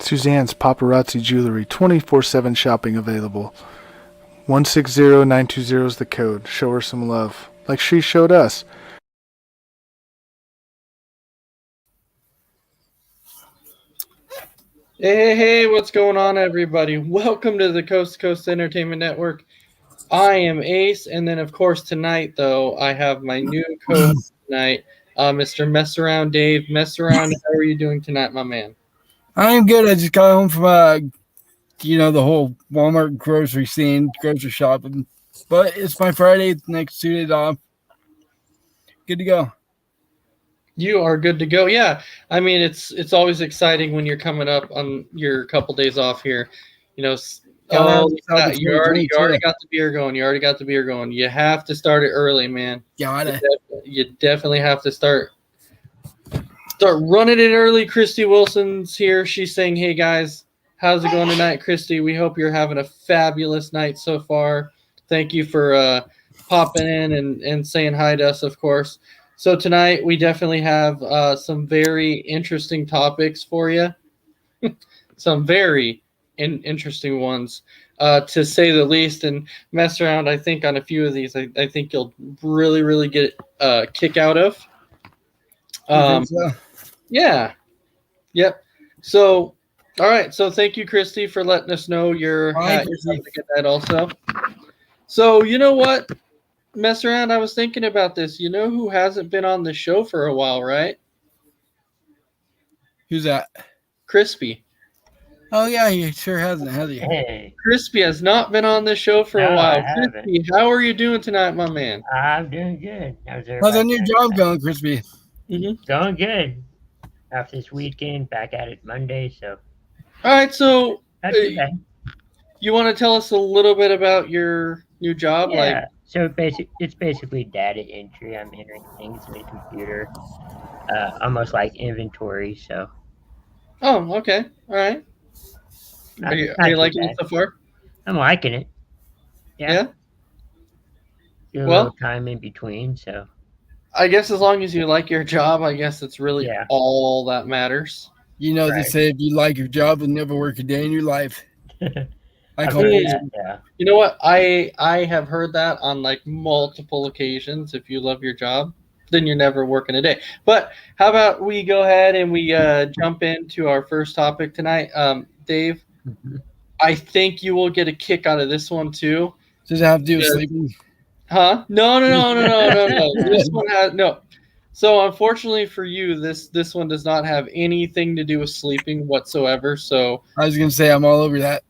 Suzanne's Paparazzi Jewelry, 24/7 shopping available. 160920 is the code. Show her some love, like she showed us. Hey, what's going on, everybody? Welcome to the Coast to Coast Entertainment Network. I am Ace, and then, of course, tonight, though, I have my new co-host tonight, Mr. Mess Around Dave. Mess Around, how are you doing tonight, my man? I'm good. I just got home from, the whole Walmart grocery shopping. But it's my Friday, next 2 days off. Good to go. You are good to go. Yeah, I mean, it's always exciting when you're coming up on your couple days off here. You know, yeah, you already got the beer going. You already got the beer going. You have to start it early, man. You definitely have to start running it early. Christy Wilson's here. She's saying, "Hey guys, how's it going tonight, Christy? We hope you're having a fabulous night so far. Thank you for popping in and saying hi to us, of course." So tonight we definitely have some very interesting topics for you. Some very interesting ones, to say the least, and mess around. I think on a few of these, I think you'll really get a kick out of. Yeah. Yep. So, all right. So thank you, Christy, for letting us know you're having a good night also. So you know what? Mess around. I was thinking about this. You know who hasn't been on the show for a while, right? Who's that? Crispy. Oh yeah, he sure hasn't, has he? Hey. Crispy has not been on the show for a while. Crispy, how are you doing tonight, my man? I'm doing good. How's that new job going, Crispy? Mm-hmm. Going good. After this weekend, back at it Monday. So. All right. So, not too bad. You want to tell us a little bit about your new job? Yeah. So it's basically data entry. I'm entering things in the computer, almost like inventory. So. Oh, okay. All right. Are you liking it so far? I'm liking it. Yeah. A little time in between, so. I guess as long as you like your job, I guess it's really all that matters. You know, they say if you like your job, you'll never work a day in your life. You know what? I have heard that on like multiple occasions. If you love your job, then you're never working a day. But how about we go ahead and we jump into our first topic tonight, Dave? Mm-hmm. I think you will get a kick out of this one too. Does it have to do with sleeping? Huh? No. This one has no. So unfortunately for you, this one does not have anything to do with sleeping whatsoever. So I was gonna say I'm all over that.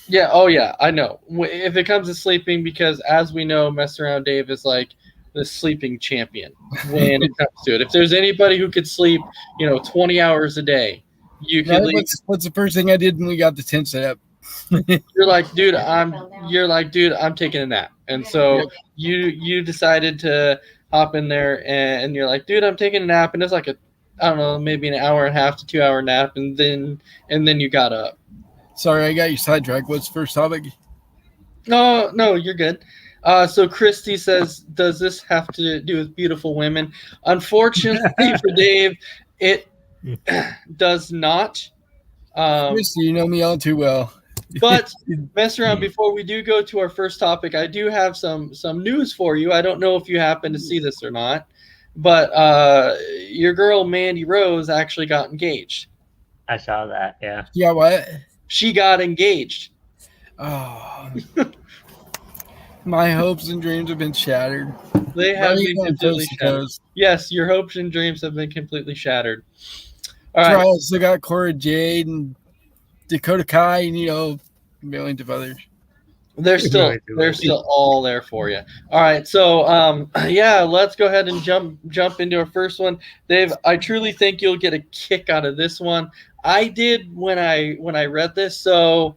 Yeah. Oh yeah. I know. If it comes to sleeping, because as we know, Mess Around Dave is like the sleeping champion when it comes to it. If there's anybody who could sleep, 20 hours a day, you can. What's the first thing I did when we got the tent set up? You're like, dude, I'm taking a nap. And so you decided to hop in there and you're like, dude, I'm taking a nap. And it's like maybe an hour and a half to 2 hour nap. And then you got up. Sorry, I got you sidetracked. What's the first topic? No, you're good. So Christy says, does this have to do with beautiful women? Unfortunately for Dave, it does not. Christy, you know me all too well. But mess around, before we do go to our first topic, I do have some news for you. I don't know if you happen to see this or not, but your girl Mandy Rose actually got engaged. I saw that, yeah. Yeah, what? She got engaged. Oh. My hopes and dreams have been shattered. They have been completely shattered. Yes, your hopes and dreams have been completely shattered. All right. I also got Cora Jade and Dakota Kai and, millions of others. They're still all there for you. All right, so let's go ahead and jump into our first one. Dave, I truly think you'll get a kick out of this one. I did when I read this. So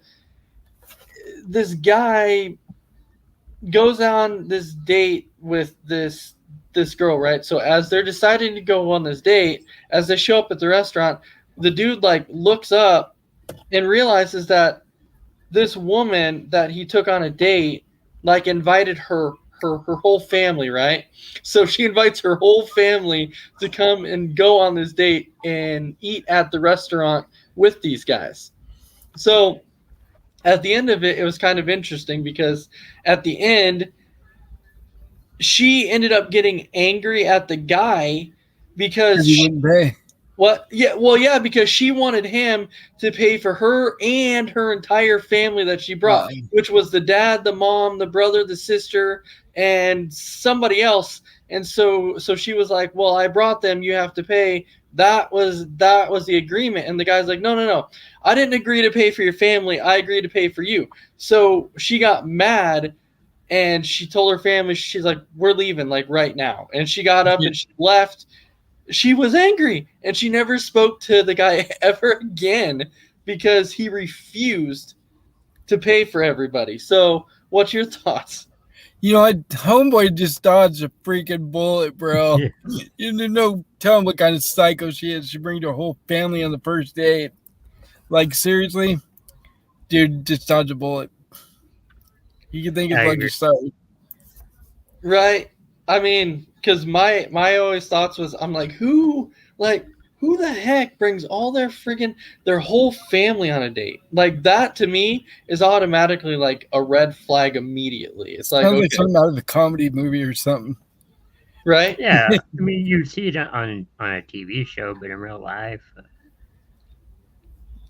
this guy goes on this date with this girl, right? So as they're deciding to go on this date, as they show up at the restaurant, the dude looks up and realizes that this woman that he took on a date invited her whole family, right? So she invites her whole family to come and go on this date and eat at the restaurant with these guys. So at the end of it, it was kind of interesting because at the end, she ended up getting angry at the guy because He wouldn't pay. yeah, because she wanted him to pay for her and her entire family that she brought, which was the dad, the mom, the brother, the sister, and somebody else. And so she was like, "Well, I brought them, you have to pay." That was the agreement. And the guy's like, "No. I didn't agree to pay for your family. I agreed to pay for you." So she got mad and she told her family, she's like, "We're leaving like right now." And she got up and she left. She was angry and she never spoke to the guy ever again because he refused to pay for everybody. So what's your thoughts? You know what? Homeboy just dodged a freaking bullet, bro. Yeah. You know, tell him what kind of psycho she is. She brings her whole family on the first date. Like, seriously? Dude, just dodge a bullet. You can think it's I like agree. yourself. Right? I mean, because my always thoughts was, I'm like, who the heck brings all their whole family on a date? Like, that to me is automatically like a red flag immediately. It's like, Sounds okay, like something out of a comedy movie or something. right? Yeah, I mean, you see it on a TV show, but in real life,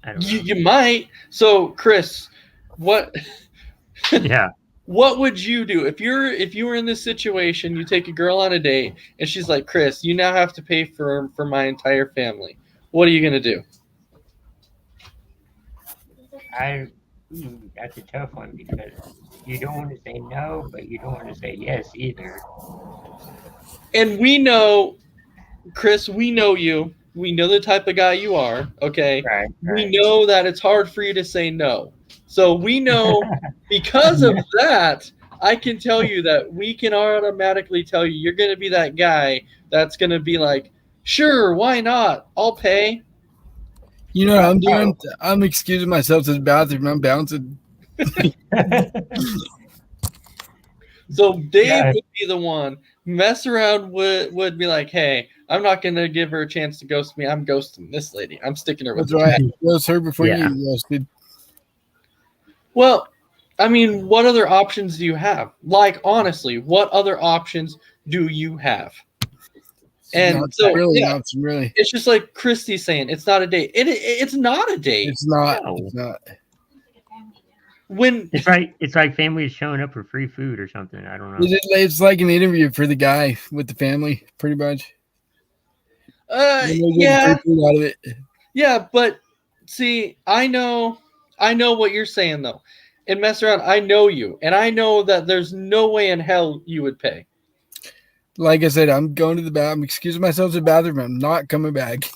I don't know. You might. So, Chris, what Yeah, what would you do if you were in this situation? You take a girl on a date and she's like, "Chris, you now have to pay for my entire family." What are you gonna do? that's a tough one because you don't want to say no, but you don't want to say yes either. And we know, Chris, we know you. We know the type of guy you are. Okay, Right. we know that it's hard for you to say no. So we know because of that, I can tell you that we can automatically tell you you're going to be that guy that's going to be like, "Sure, why not? I'll pay." You know what I'm doing? I'm excusing myself to the bathroom. I'm bouncing. So Dave Yeah. would be the one. Mess around would be like, "Hey, I'm not going to give her a chance to ghost me. I'm ghosting this lady. I'm sticking her with That's the right. Roast her before Yeah. you roasted. Well, I mean, what other options do you have? Like, honestly, what other options do you have? And Not so, really, yeah, not really. it's just like Christy's saying, it's not a date. It's not a date. It's not. No. It's not. When It's like families showing up for free food or something. I don't know. It's like an interview for the guy with the family, pretty much. And they get yeah, free food out of it. yeah, but see, I know what you're saying though. And mess around, I know you, and I know that there's no way in hell you would pay. Like I said, I'm going to the bathroom. I'm excusing myself to the bathroom. I'm not coming back.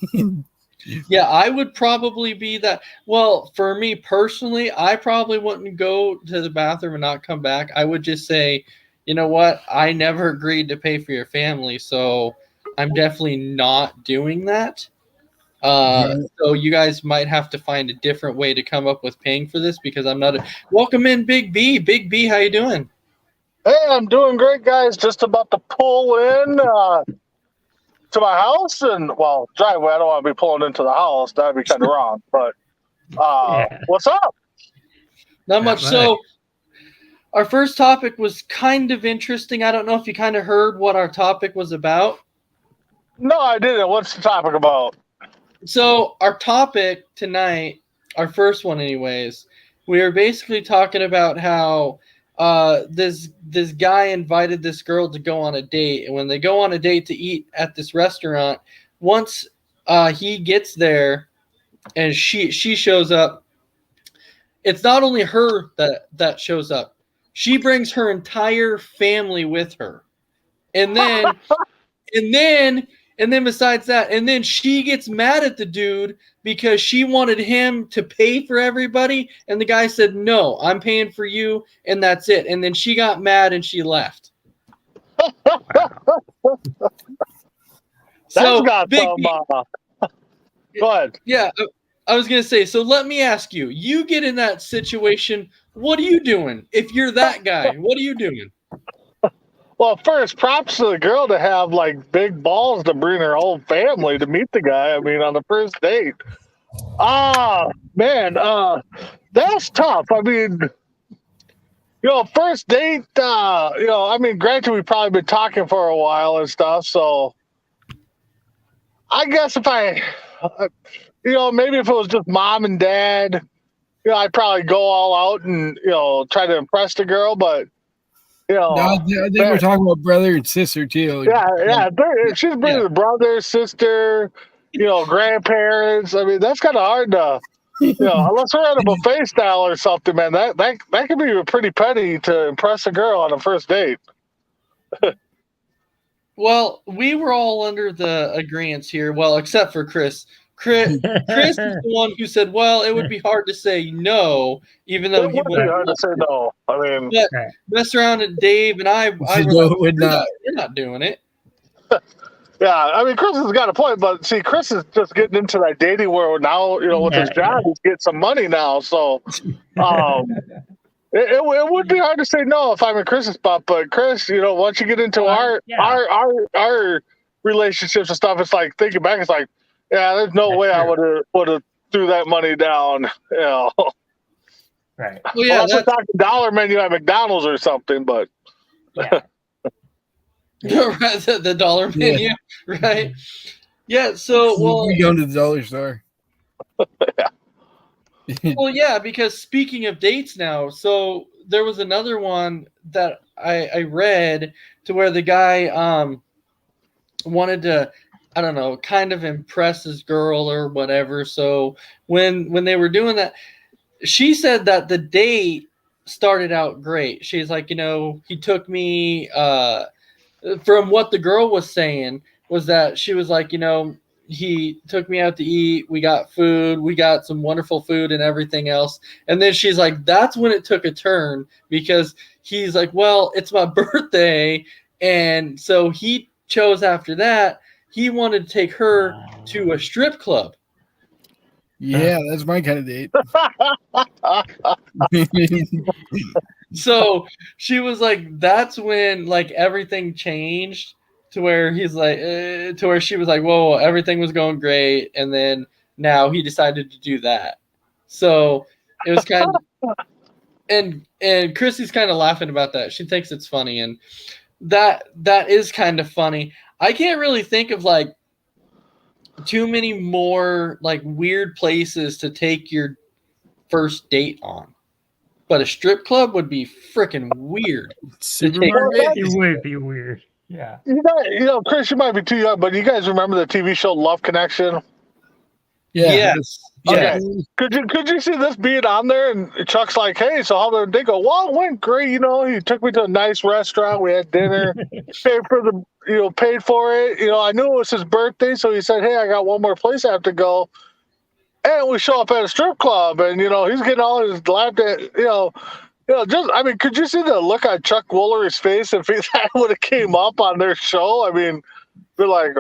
Yeah, I would probably be that. Well, for me personally, I probably wouldn't go to the bathroom and not come back. I would just say, you know what? I never agreed to pay for your family, so I'm definitely not doing that. So you guys might have to find a different way to come up with paying for this because I'm not. Welcome in, Big B. Big B, how you doing? Hey, I'm doing great, guys. Just about to pull in to my house and, well, driveway. I don't want to be pulling into the house. That'd be kind of wrong. But Yeah. what's up? Not much. So our first topic was kind of interesting. I don't know if you kind of heard what our topic was about. No, I didn't. What's the topic about? So our topic tonight, our first one anyways, we were basically talking about how this guy invited this girl to go on a date, and when they go on a date to eat at this restaurant, once he gets there and she shows up, it's not only her that shows up. She brings her entire family with her. And then and then besides that, and then she gets mad at the dude because she wanted him to pay for everybody, and the guy said, "No, I'm paying for you," and that's it. And then she got mad and she left. That's got Big some. B, Go ahead. yeah, I was gonna say. So let me ask you: you get in that situation, what are you doing? If you're that guy, what are you doing? Well, first, props to the girl to have like big balls to bring her whole family to meet the guy. I mean, on the first date. Man, that's tough. I mean, first date, I mean, granted, we've probably been talking for a while and stuff, so I guess if maybe if it was just mom and dad, I'd probably go all out and, try to impress the girl, but, No, I think we're talking about brother and sister too. yeah, she's bringing brother, sister, grandparents. I mean, that's kind of hard to, unless we're at a buffet style or something, man. That could be pretty petty to impress a girl on a first date. Well, we were all under the agreement here. Well, except for Chris. Chris is the one who said, "Well, it would be hard to say no, even though It would be hard to say no." I mean, mess around and Dave and I would not. You're not doing it. Yeah, I mean, Chris has got a point, but see, Chris is just getting into that dating world now. With his job, he's getting some money now, so it would be hard to say no if I'm in Chris's spot. But Chris, once you get into our relationships and stuff, it's like thinking back, it's like, yeah, there's no way I would have threw that money down. Right. Well, yeah, that's not the dollar menu at McDonald's or something, but Yeah. right, the dollar menu, right? Yeah. So, we go to the dollar store. well, yeah, because speaking of dates now, so there was another one that I read to where the guy wanted to, I don't know, kind of impress his girl or whatever. So when they were doing that, she said that the date started out great. She's like, he took me from what the girl was saying was that she was like, he took me out to eat. We got food. We got some wonderful food and everything else. And then she's like, that's when it took a turn because he's like, well, it's my birthday. And so he chose after that. He wanted to take her to a strip club. Yeah, that's my kind of date. So she was like, that's when like everything changed to where he's like, to where she was like, whoa, everything was going great. And then now he decided to do that. So it was kind of, and Chrissy's kind of laughing about that. She thinks it's funny. And that is kind of funny. I can't really think of like too many more like weird places to take your first date on. But a strip club would be freaking weird. It would be weird. Yeah. Chris, you might be too young, but you guys remember the TV show Love Connection? Yeah. Yes. Okay. Could you see this being on there? And Chuck's like, hey, so how did they go? Well, it went great. He took me to a nice restaurant. We had dinner, paid for it. I knew it was his birthday, so he said, hey, I got one more place I have to go. And we show up at a strip club, and he's getting all his lap dance. Could you see the look on Chuck Wooler's face if that would have came up on their show? I mean, we're like,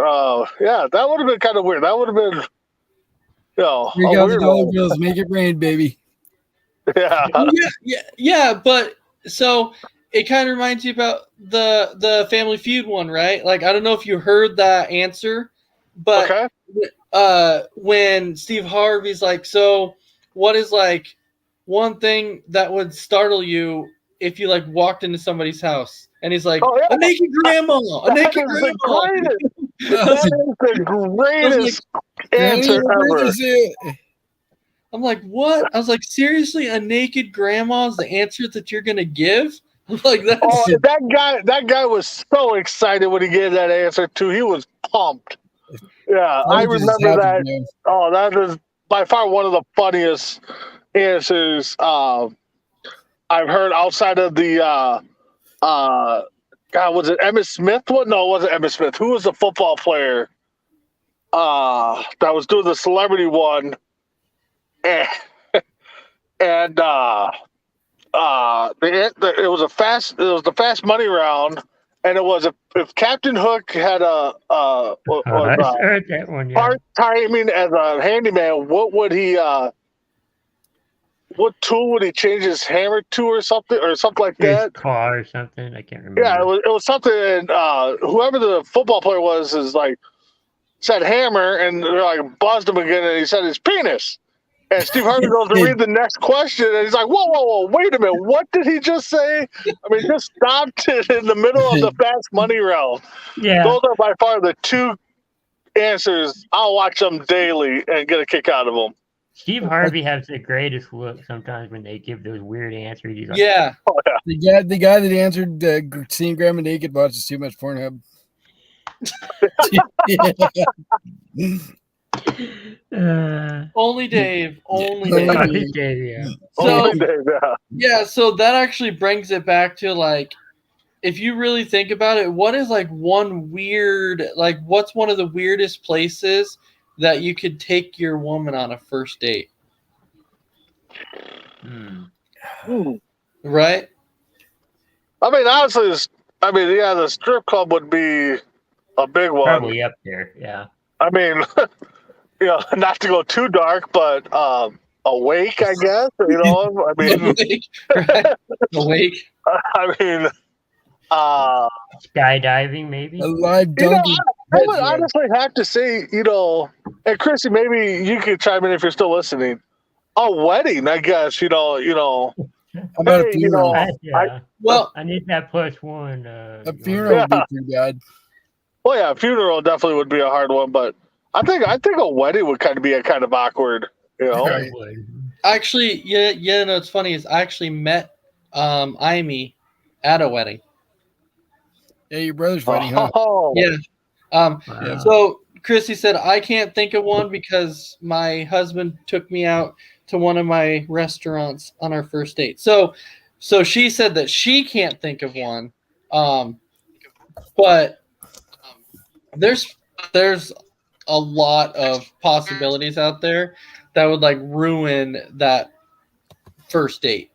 yeah, that would have been kind of weird. That would have been, we got the dollar bills, make it rain, baby. Yeah. But so it kind of reminds you about the Family Feud one, right? Like, I don't know if you heard that answer, but. Okay. When Steve Harvey's like, so what is like one thing that would startle you if you like walked into somebody's house? And he's like, a naked grandma, a naked grandma. That is the greatest answer ever. I'm like, what? I was like, seriously, a naked grandma is the answer that you're gonna give? I'm like, that's that guy was so excited when he gave that answer too. He was pumped. Yeah, I remember that. Man. Oh, that is by far one of the funniest answers I've heard outside of the God, was it Emmitt Smith? What? No, it wasn't Emmitt Smith. Who was the football player that was doing the celebrity one? And it was the fast money round. And it was if Captain Hook had part timing as a handyman, what would he? What tool would he change his hammer to, or something like that? Car or something. I can't remember. Yeah, it was something. And whoever the football player was is like, said hammer, and they're like buzzed him again, and he said his penis. And Steve Harvey goes to read the next question, and he's like, whoa, wait a minute. What did he just say? I mean, just stopped it in the middle of the fast money round. Yeah. Those are by far the two answers. I'll watch them daily and get a kick out of them. Steve Harvey has the greatest look sometimes when they give those weird answers. He's like, Yeah. The guy that answered seeing grandma naked watches too much Pornhub. Only Dave. Only Yeah. Dave. yeah. So Yeah. yeah, so that actually brings it back to like, if you really think about it, what is like one weird, like what's one of the weirdest places that you could take your woman on a first date? Right? I mean, honestly, the strip club would be a big one. Probably up there. Yeah. I mean, not to go too dark, but awake, I guess. I mean, Awake. Right? Awake. I mean, Skydiving, maybe. A live donkey. I would honestly have to say, and Chrissy, maybe you could chime in if you're still listening. A wedding, I guess. How about a Hey, funeral? Well, I need that +1. A funeral would be too bad. well, yeah, funeral definitely would be a hard one, but I think a wedding would kind of be awkward. Right. actually, yeah. No, it's funny is I actually met Amy at a wedding. Yeah, your brother's wedding, huh? Oh, Yeah. Wow. So Chrissy said I can't think of one because my husband took me out to one of my restaurants on our first date. So she said that she can't think of one. But there's a lot of possibilities out there that would like ruin that first date.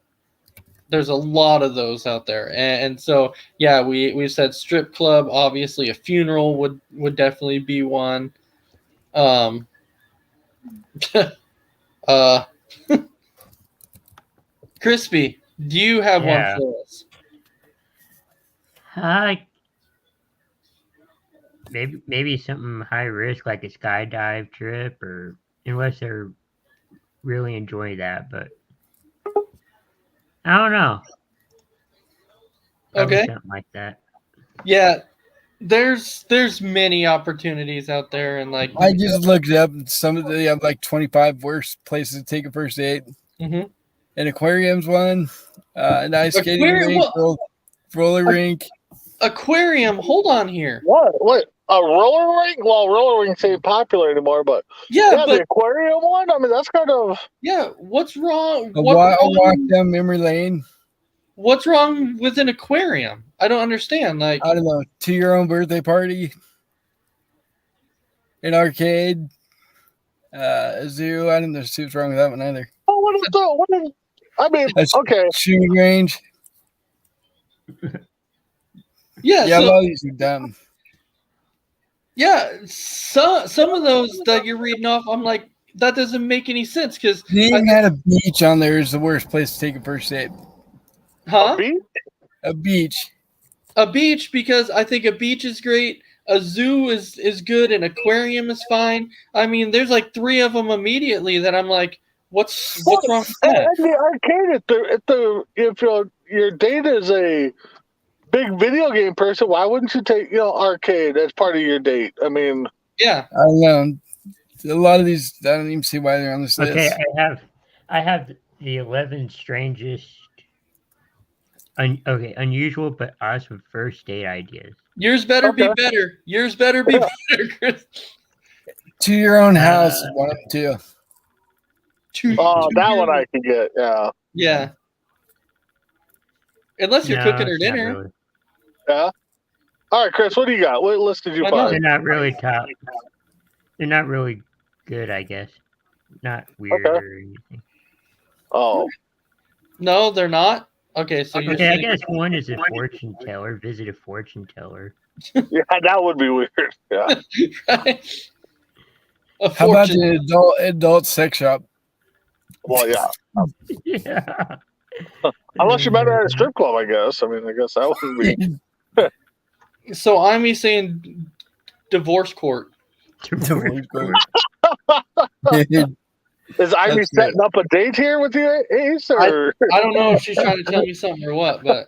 There's a lot of those out there, and so yeah, we said strip club. Obviously, a funeral would definitely be one. Crispy, do you have Yeah. one for us? Maybe something high risk like a skydive trip, or unless they're really enjoying that, but I don't know. Probably Okay. something like that. Yeah, there's many opportunities out there, and like I just looked it up. Some of they have like 25 worst places to take a first date. Mhm. An aquarium's one. An ice skating Aquarium- rink, roller rink. aquarium. Hold on here. what? A roller rink? Well, roller rinks ain't popular anymore, but Yeah, the but aquarium one. I mean, that's kind of. yeah, what's wrong? A walk down memory lane. What's wrong with an aquarium? I don't understand. Like, I don't know. To your own birthday party. An arcade. A zoo. I don't know what's wrong with that one either. Oh, what is? I mean, A okay. shooting range. yeah, Yeah, a so, lot of these are dumb. yeah. Some of those that you're reading off, I'm like, that doesn't make any sense because, They even had a beach on there is the worst place to take a first date. huh? Beach? A beach. A beach, because I think a beach is great. A zoo is good. An aquarium is fine. I mean, there's like 3 of them immediately that I'm like, what's wrong with that? And the arcade if your date is a big video game person, why wouldn't you take arcade as part of your date? I mean, Yeah. I don't know. A lot of these, I don't even see why they're on this Okay, list. I have the 11 strangest, unusual but awesome first date ideas. Yours better be better. Yours better be better, Chris. To your own house is one of them too. that one I can get. Yeah. Yeah. Unless you're No, cooking her it's not dinner. really. Yeah. All right, Chris, what do you got? What list did you Why not? They're find? not really top. They're not really good, I guess. Not weird Okay. or anything. Oh, No, they're not. Okay, so you're Okay, I saying, guess one is a fortune teller. Visit a fortune teller. yeah, that would be weird. Yeah. right? A How about fortune. the adult sex shop? Well, yeah. Yeah. Unless you met her at a strip club, I guess. I mean, I guess that would be. So I'm saying divorce court. Divorce court. Is Ivy That's setting up a date here with you, Ace? Or I don't know if she's trying to tell me something or what, but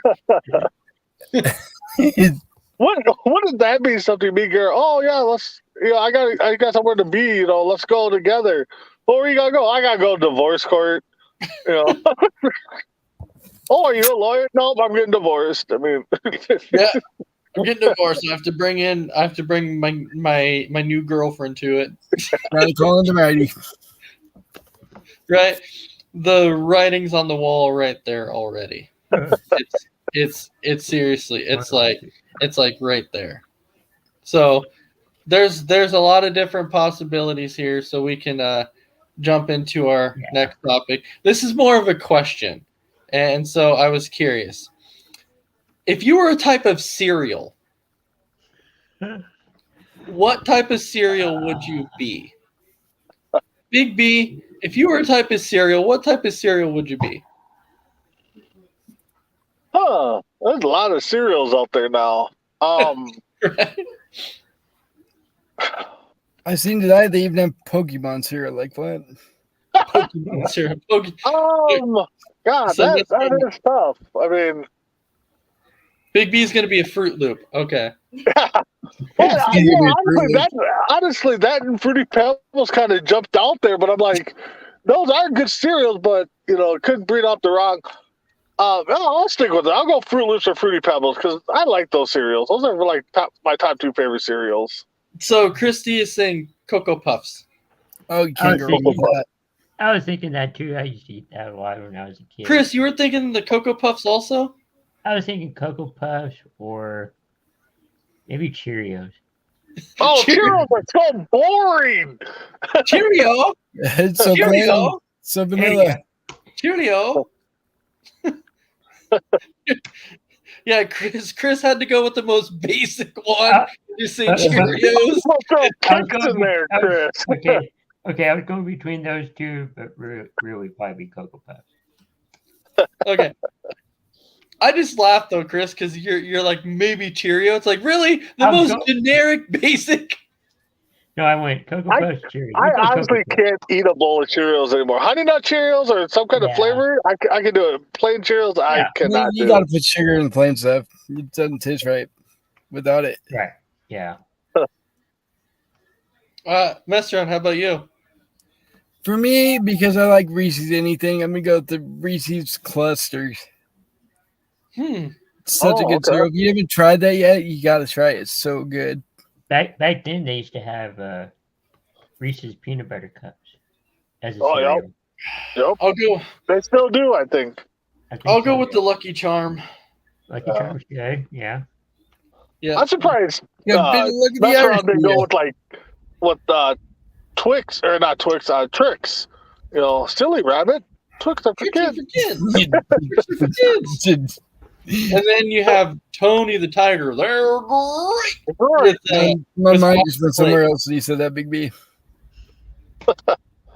wouldn't that be something, me girl? Oh yeah, let's. I got somewhere to be. Let's go together. Well, where you gotta go? I gotta go to divorce court. Oh, are you a lawyer? Nope, I'm getting divorced. I mean, yeah, I'm getting divorced. I have to bring my new girlfriend to it. Gotta call him already. Right, the writing's on the wall right there already. It's seriously, it's like right there. So there's a lot of different possibilities here. So we can jump into our next topic. This is more of a question, and so I was curious. If you were a type of cereal, what type of cereal would you be? Big B, if you were a type of cereal, what type of cereal would you be? there's a lot of cereals out there now. I seen today they even have Pokemon cereal. Like what? Pokemon cereal. God, So that is tough. I mean, Big B is going to be a Fruit Loop. Okay. honestly, that and Fruity Pebbles kind of jumped out there, but I'm like, those are good cereals, but couldn't bring up the wrong. I'll stick with it. I'll go Fruit Loops or Fruity Pebbles because I like those cereals. Those are like my top two favorite cereals. So Christy is saying Cocoa Puffs. Oh, you can't go wrong with that. I was thinking that too. I used to eat that a lot when I was a kid. Chris, you were thinking the Cocoa Puffs also? I was thinking Cocoa Puffs or maybe Cheerios. Oh, Cheerios are so boring. Cheerio. It's so Cheerio. bland. So vanilla. Cheerio. Yeah, Chris had to go with the most basic one. You say Cheerios. Throw Kix in there, Chris. Okay, I would go between those two, but really probably be Cocoa Puffs. Okay. I just laughed though, Chris, because you're like maybe Cheerio. It's like really the most generic, basic. No, I went Cocoa Puffs Cheerios. I honestly can't eat a bowl of Cheerios anymore. Honey Nut Cheerios or some kind of flavor, I can do it. Plain Cheerios, I cannot You do. gotta put sugar in the plain stuff. It doesn't taste right without it. Right. Yeah. Mestron, how about you? For me, because I like Reese's anything, I'm gonna go with the Reese's clusters. It's such a good cereal. If you haven't tried that yet, you gotta try it. It's so good. Back then, they used to have Reese's peanut butter cups as a cereal. Yep. I'll go. They still do, I think. I'll go with the Lucky Charm. Lucky Charm's good. Yeah. Yeah. I'm surprised. Look at the That's why Irish they go beer. with Twix or not Twix, Trix. Silly Rabbit. Twix are for kids. And then you have Tony the Tiger. They're great. My with mind just went somewhere Flakes. else when you said that, Big B.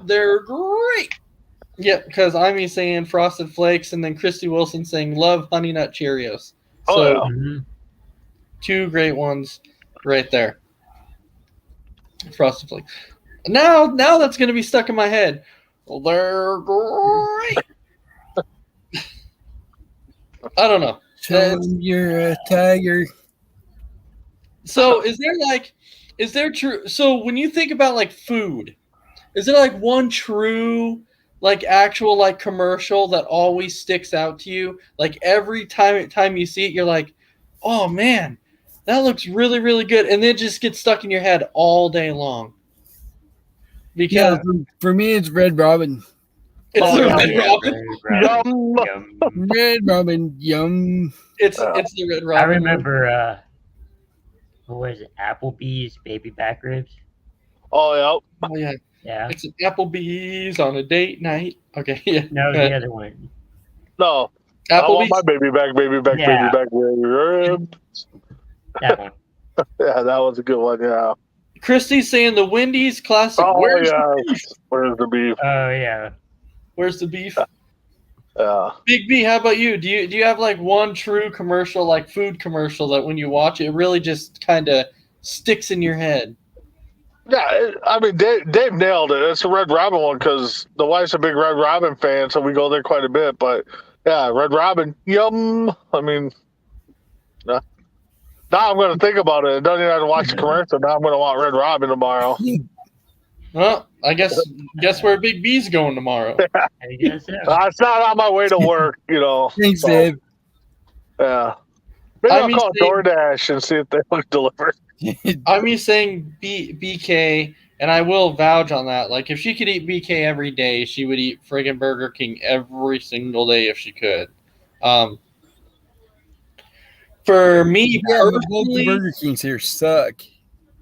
They're great. Yeah, because I'm saying Frosted Flakes, and then Christy Wilson saying love Honey Nut Cheerios. So two great ones right there. Frosted Flakes. Now that's going to be stuck in my head. Well, they're great. I don't know. You're a tiger. So is there true? So when you think about like food, is there like one true like actual like commercial that always sticks out to you? Like every time you see it, you're like, oh man, that looks really, really good. And then it just gets stuck in your head all day long. Because for me, it's Red Robin. it's the Red Robin. Yum. Red Robin, yum. It's the Red Robin. I remember, what was it? Applebee's baby back ribs. Oh, Oh yeah. Yeah. It's an Applebee's on a date night. Okay, yeah. No, the other one. no. I want Applebee's. my baby back, Yeah. baby back. That one. Yeah, that was a good one. Yeah. Christy's saying the Wendy's classic. Oh, Where's yeah. the beef? Where's the beef? Oh, yeah. Where's the beef? Yeah. Big B, how about you? Do you have like one true commercial, like food commercial, that when you watch it, it really just kind of sticks in your head? Yeah, I mean, Dave nailed it. It's a Red Robin one because the wife's a big Red Robin fan, so we go there quite a bit. But yeah, Red Robin, yum. I mean, now I'm going to think about it. I don't even have to watch the commercial. Now I'm going to want Red Robin tomorrow. Well, I guess where Big B's going tomorrow. I guess so. It's not on my way to work, you know. Thanks, so, Dave. Yeah. Maybe I I'll mean, call DoorDash and see if they will deliver. I'm just saying BK, and I will vouch on that. Like, if she could eat BK every day, she would eat friggin' Burger King every single day if she could. For me Yeah, but both the personally, Burger Kings here suck.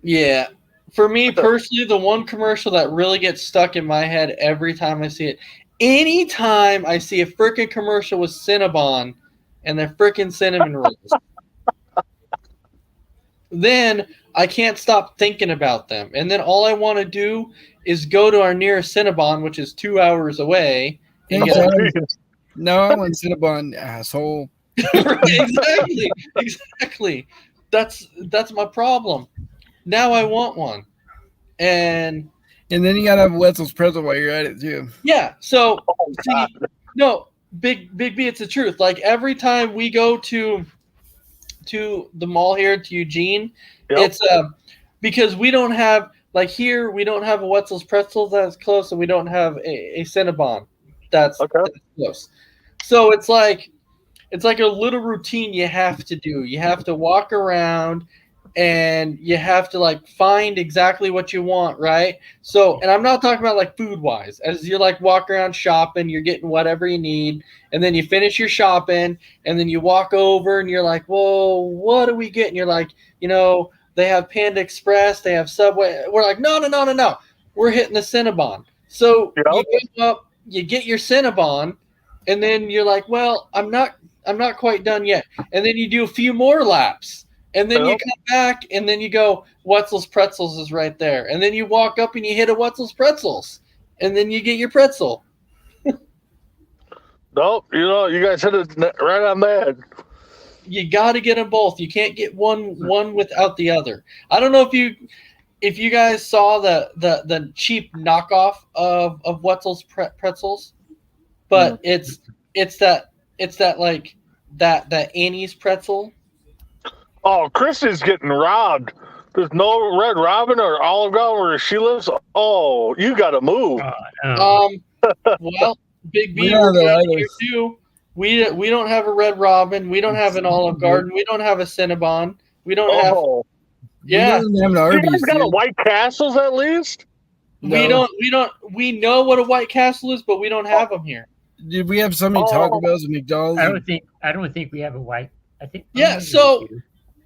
yeah. For me personally, the one commercial that really gets stuck in my head every time I see it, anytime I see a freaking commercial with Cinnabon and their freaking cinnamon rolls, then I can't stop thinking about them. And then all I want to do is go to our nearest Cinnabon, which is 2 hours away. And Thanks, get Adam. No, I want Cinnabon, asshole. Exactly. That's my problem. Now I want one. And then you gotta have Wetzel's pretzel while you're at it too. yeah, so see, no, Big B, it's the truth. Like every time we go to the mall here to Eugene, it's because we don't have like here we don't have a Wetzel's pretzels that's close, and we don't have a Cinnabon that's close. So it's like a little routine you have to do. You have to walk around and you have to like find exactly what you want, right? So, and I'm not talking about like food wise, as you're like walk around shopping, you're getting whatever you need, and then you finish your shopping, and then you walk over and you're like, whoa, what do we get? And you're like, they have Panda Express, they have Subway. We're like, no. We're hitting the Cinnabon. So you go up, you get your Cinnabon, and then you're like, well, I'm not quite done yet. And then you do a few more laps. And then you come back, and then you go, Wetzel's Pretzels is right there. And then you walk up and you hit a Wetzel's Pretzels. And then you get your pretzel. Nope, you guys hit it right on the head. You got to get them both. You can't get one without the other. I don't know if you guys saw the cheap knockoff of Wetzel's Pretzels, but it's that like that Annie's pretzel. Oh, Christy's getting robbed. There's no Red Robin or Olive Garden where she lives. Oh, you got to move. Well, Big B, we're here too. We don't have a Red Robin. We don't have an Olive Garden. We don't have a Cinnabon. We don't have. Yeah, you guys got a White Castles at least. No. We know what a White Castle is, but we don't have them here. Did we have so many Taco Bells and McDonald's? I don't think we have a white. I think. Yeah. So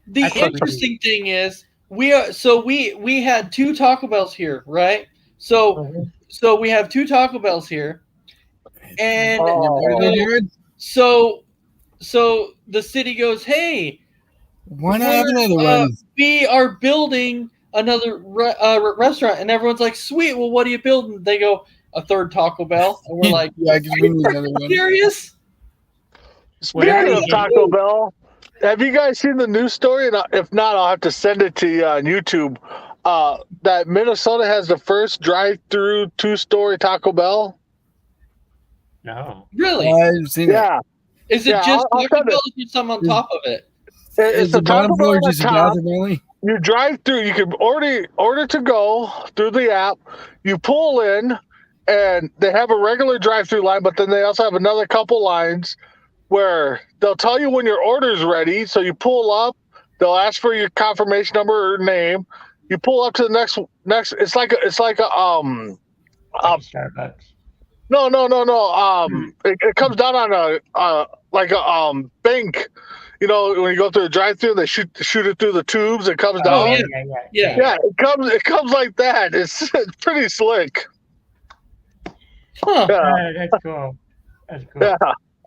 the interesting thing is we had 2 Taco Bells here, right? So we have 2 Taco Bells here, and so the city goes, hey, why not have another one? We are building another restaurant, and everyone's like, sweet. Well, what are you building? They go, a 3rd Taco Bell, and we're like, yeah, because we need another one. Serious? Speaking of Taco Bell, have you guys seen the news story? And if not, I'll have to send it to you on YouTube. That Minnesota has the first drive-through 2-story Taco Bell. No. Really? I've seen it. Is it just Taco Bell or something on top of it? It's the a Taco Bell just a bathroom only? You drive through. You can order to go through the app. You pull in, and they have a regular drive-through line, but then they also have another couple lines where they'll tell you when your order's ready. So you pull up. They'll ask for your confirmation number or name. You pull up to the next. It's like a Starbucks. No. It comes down on a bank. When you go through the drive-through, they shoot it through the tubes. It comes down. Yeah. It comes like that. It's pretty slick. Huh. That's cool. That's cool. Yeah.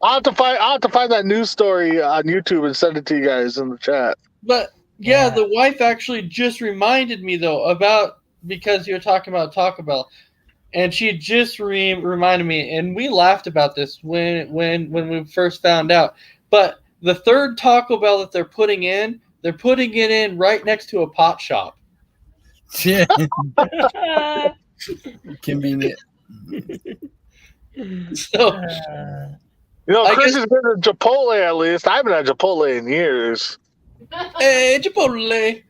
I'll have to find that news story on YouTube and send it to you guys in the chat. But the wife actually just reminded me though because you were talking about Taco Bell, and she just reminded me, and we laughed about this when we first found out. But the 3rd Taco Bell that they're putting it in right next to a pot shop. Yeah. Convenient. So You know, I Chris guess- has been to Chipotle at least. I haven't had Chipotle in years. hey, Chipotle.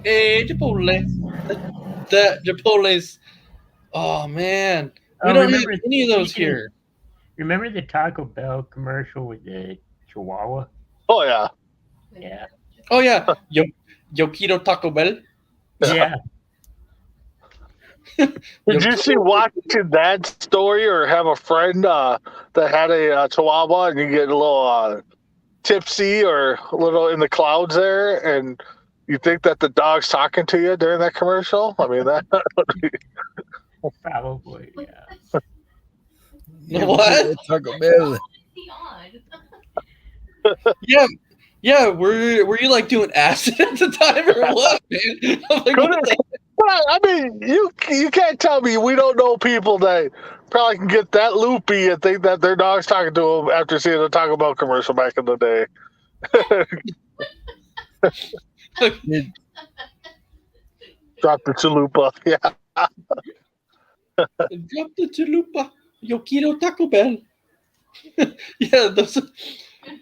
Hey, Chipotle. That Chipotle's. Oh man, we Oh, don't have remember- any of those speaking of- here. Remember the Taco Bell commercial with the Chihuahua? Oh yeah. Yeah. Oh yeah, Yo quiero Taco Bell. Yeah. Did you see watching that story or have a friend that had a Chihuahua and you get a little tipsy or a little in the clouds there and you think that the dog's talking to you during that commercial? I mean, that Probably. Yeah. What? Taco Bell. Yeah. Were you like doing acid at the time or what, man? I'm like, what the- I mean, you can't tell me we don't know people that probably can get that loopy and think that their dog's talking to them after seeing a Taco Bell commercial back in the day. Drop the chalupa. Yeah. Drop the chalupa. Yo quiero Taco Bell. Yeah, those.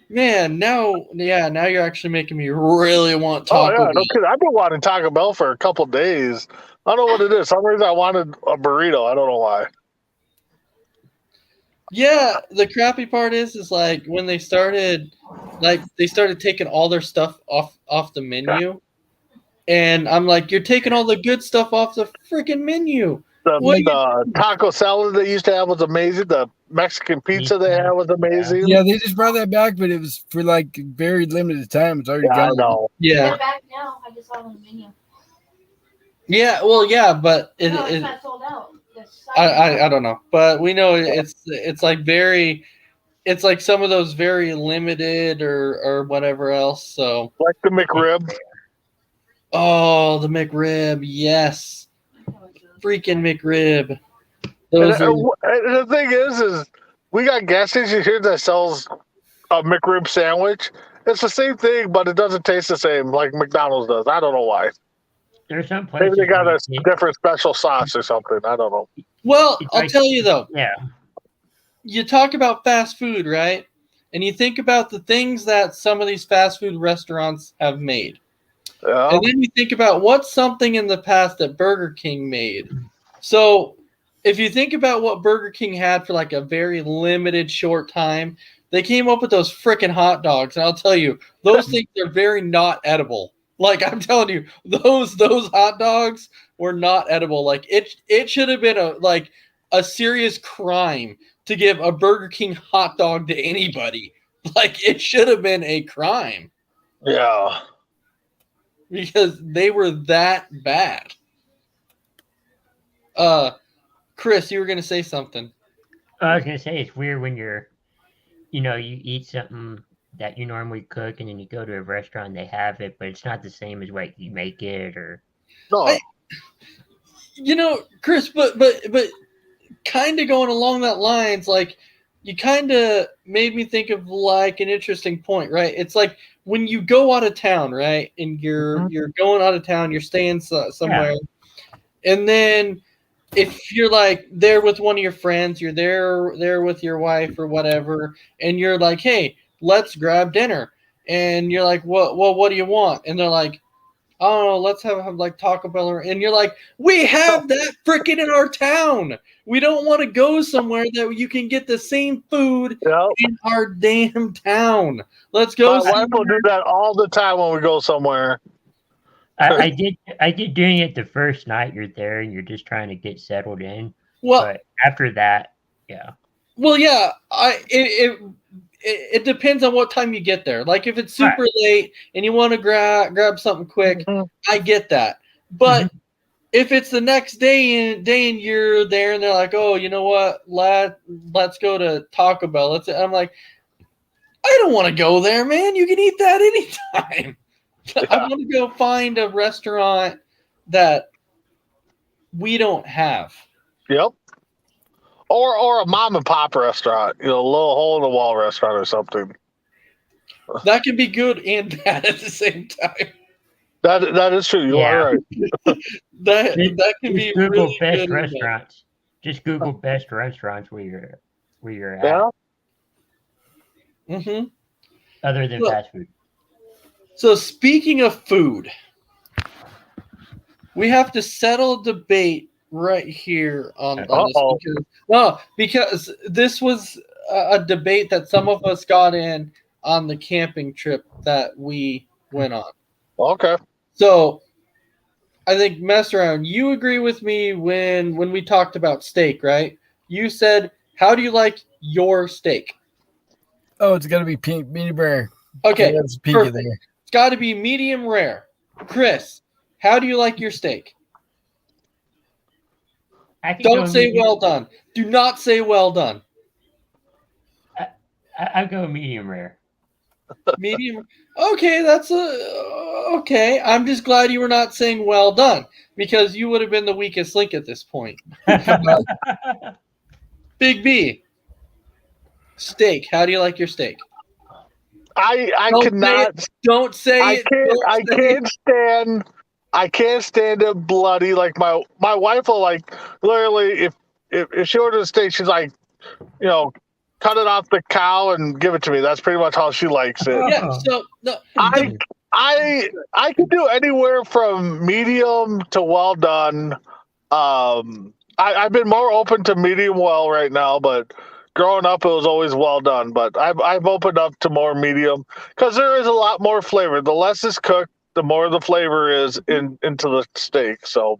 Man, now you're actually making me really want Oh, Taco yeah. Bell. No kidding. I've been wanting Taco Bell for a couple days. I don't know what it is. For some reason I wanted a burrito. I don't know why. Yeah, the crappy part is like when they started taking all their stuff off the menu, and I'm like, you're taking all the good stuff off the freaking menu. The taco salad they used to have was amazing. The Mexican pizza they had was amazing. Yeah, they just brought that back, but it was for like very limited time. It's already Yeah, I gone. know. Yeah, They're back now. I just saw it on the menu. yeah. Well, yeah, but No, it's not sold out. I don't know, but we know it's like very, it's like some of those very limited or whatever else. So Like the McRib. oh, the McRib, yes, freaking McRib. And Those are, the thing is we got gas stations here that sells a McRib sandwich. It's the same thing, but it doesn't taste the same like McDonald's does. I don't know why. There's some places. Maybe they got where a you different special sauce or something. I don't know. well, It's I'll like- tell you though. Yeah. You talk about fast food, right? And you think about the things that some of these fast food restaurants have made. Yeah. And then you think about what's something in the past that Burger King made. So if you think about what Burger King had for like a very limited short time, they came up with those freaking hot dogs. And I'll tell you, those things are very not edible. Like I'm telling you, those hot dogs were not edible. Like it should have been a serious crime to give a Burger King hot dog to anybody. Like it should have been a crime Yeah. because they were that bad. Chris, you were gonna say something. I was gonna say it's weird when you eat something that you normally cook and then you go to a restaurant and they have it, but it's not the same as what you make it or. No. Chris, but kind of going along that lines, like you kind of made me think of like an interesting point, right? It's like when you go out of town, right, and you're going out of town, you're staying somewhere, and then if you're like there with one of your friends, you're there with your wife or whatever, and you're like, hey, let's grab dinner, and you're like, what do you want? And they're like, oh, let's have like Taco Bell, and you're like, we have that freaking in our town. We don't want to go somewhere that you can get the same food Yeah. in our damn town. Let's go. My wife will do that all the time when we go somewhere. I did doing it the first night you're there and you're just trying to get settled in. Well, But after that, yeah. well, yeah. It depends on what time you get there. Like if it's super late and you want to grab something quick, I get that. But if it's the next day and you're there and they're like, oh, you know what, let's go to Taco Bell. I'm like, I don't want to go there, man. You can eat that anytime. I want to go find a restaurant that we don't have. Yep. Or a mom and pop restaurant, a little hole in the wall restaurant or something. That can be good and bad at the same time. That is true. You are right. That can Just be Google really best good. restaurants. Just Google best restaurants where you're at, Yeah. Mm-hmm. other than Well, fast food. So speaking of food, we have to settle a debate right here on this because this was a debate that some of us got in on the camping trip that we went on. Okay. So I think mess around. You agree with me when we talked about steak, right? You said, "How do you like your steak?" Oh, it's gotta be pink, medium rare. Okay, That's pink in perfect. there. It's got to be medium rare. Chris, how do you like your steak? I can go Don't say medium, well done. Do not say well done. I go medium rare. Medium. Okay, that's okay. I'm just glad you were not saying well done because you would have been the weakest link at this point. Big B. Steak. How do you like your steak? I Don't cannot. say it. Don't say I it. can't. Don't I say can't it. stand. I can't stand it bloody. Like my wife will like literally if she orders a steak, she's like, cut it off the cow and give it to me. That's pretty much how she likes it. Yeah. So no, I can do anywhere from medium to well done. I've been more open to medium well right now, but growing up it was always well done. But I've opened up to more medium because there is a lot more flavor. The less is cooked, the more the flavor is into the steak. So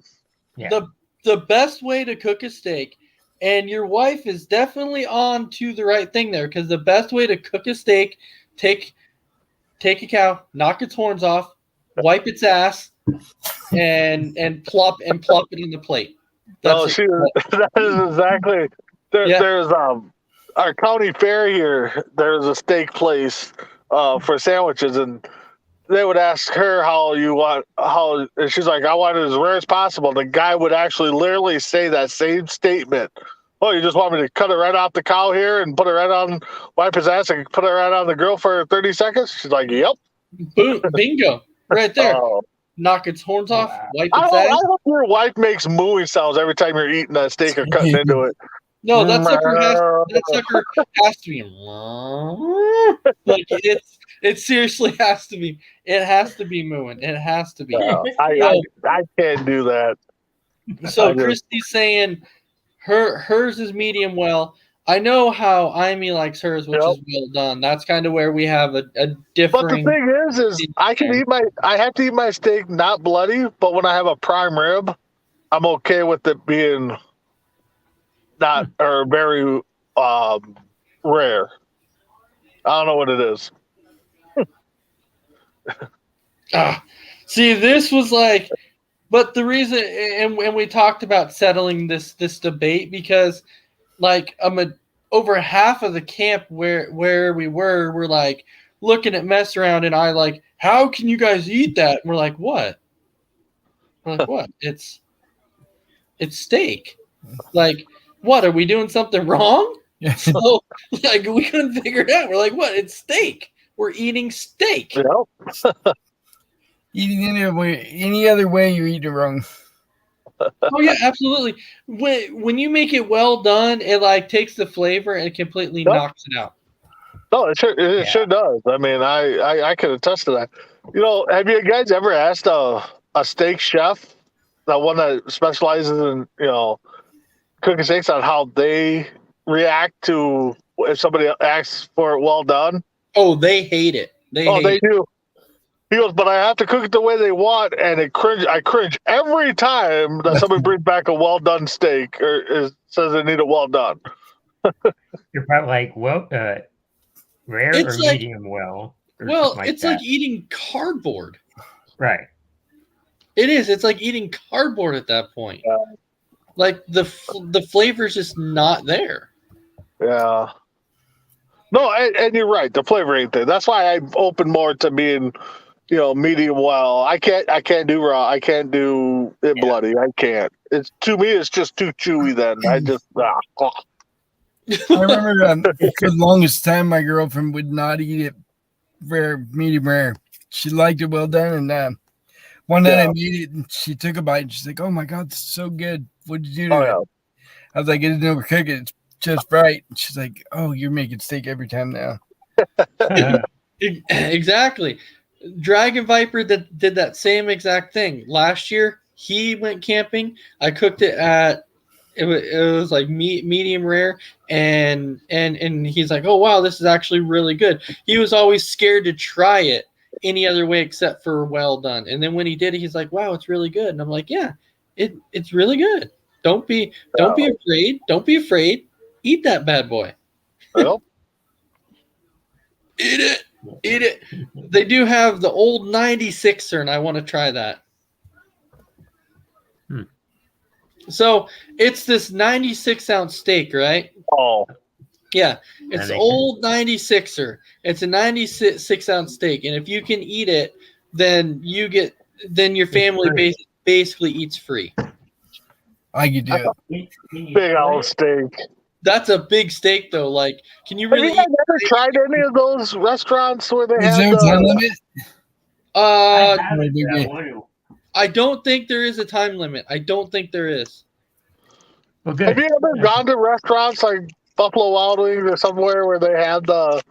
Yeah. the best way to cook a steak, and your wife is definitely on to the right thing there, because the best way to cook a steak, take a cow, knock its horns off, wipe its ass, and plop it on the plate. that is exactly. There's our county fair here. There's a steak place for sandwiches, and they would ask her and she's like, I want it as rare as possible. The guy would actually literally say that same statement. Oh, you just want me to cut it right off the cow here and put it right on, wipe his ass and put it right on the grill for 30 seconds? She's like, yep. Boom, bingo, right there. Oh. Knock its horns off, wipe I its ass. hope your wife makes mooing sounds every time you're eating that steak or cutting into it. No, that sucker has to be like it seriously has to be. It has to be mooing. It has to be. I can't do that. So Christy's saying hers is medium well. I know how Amy likes hers, which is well done. That's kind of where we have a differing. But the thing is I have to eat my steak not bloody, but when I have a prime rib, I'm okay with it being not or very rare. I don't know what it is. See, this was like, but the reason, and we talked about settling this debate because, like, over half of the camp where we were like looking at mess around, and I like, how can you guys eat that? And we're like, what? We're like, what? It's steak. Like, what? Are we doing something wrong? Yeah. So, like, we couldn't figure it out. We're like, what? It's steak. We're eating steak. Yep. Eating any other way, you're eating it wrong. Oh yeah, absolutely. When you make it well done, it like takes the flavor and completely knocks it out. No, it sure does. I mean, I can attest to that. Have you guys ever asked a steak chef, the one that specializes in cooking steaks, on how they react to if somebody asks for it well done? Oh, they hate it. They do. He goes, but I have to cook it the way they want, and I cringe every time that somebody brings back a well done steak or says they need it well done. You're probably like, well, rare it's or like, medium well. Well, it's like eating cardboard. Right. It is. It's like eating cardboard at that point. Like the flavor's just not there. Yeah. No, and you're right. The flavor ain't there. That's why I'm open more to being, medium well. I can't do raw. I can't do it bloody. I can't. It's to me. It's just too chewy. Then I just. I remember for the longest time, my girlfriend would not eat it medium rare. She liked it well done, and One night I Yeah. made it, and she took a bite, and she's like, "Oh my god, this is so good. What did you do Oh, to yeah. it?" I was like, "I didn't overcook it. It's just right." And she's like, "Oh, you're making steak every time now." Exactly. Dragon Viper did that same exact thing. Last year, he went camping. I cooked it at it was like medium rare, and he's like, "Oh wow, this is actually really good." He was always scared to try it any other way except for well done. And then when he did it, he's like, "Wow, it's really good." And I'm like, "Yeah, it's really good. Don't be afraid. Don't be afraid. Eat that bad boy. Well, Eat it. Eat it." They do have the old 96er, and I want to try that. So it's this 96-ounce steak, right? oh, Yeah, it's makes old 96er. It's a 96-ounce steak, and if you can eat it, then your family free. basically eats free. I could do it. Can you big split old it? steak. That's a big steak, though. Like, can you Have really you guys eat? ever tried any of those restaurants where they Is have there a time the? limit? I Uh, haven't, but I Yeah. want to. I don't think there is a time limit. I don't think there is. Well, good. Have you ever gone to restaurants like Buffalo Wild Wings or somewhere where they have the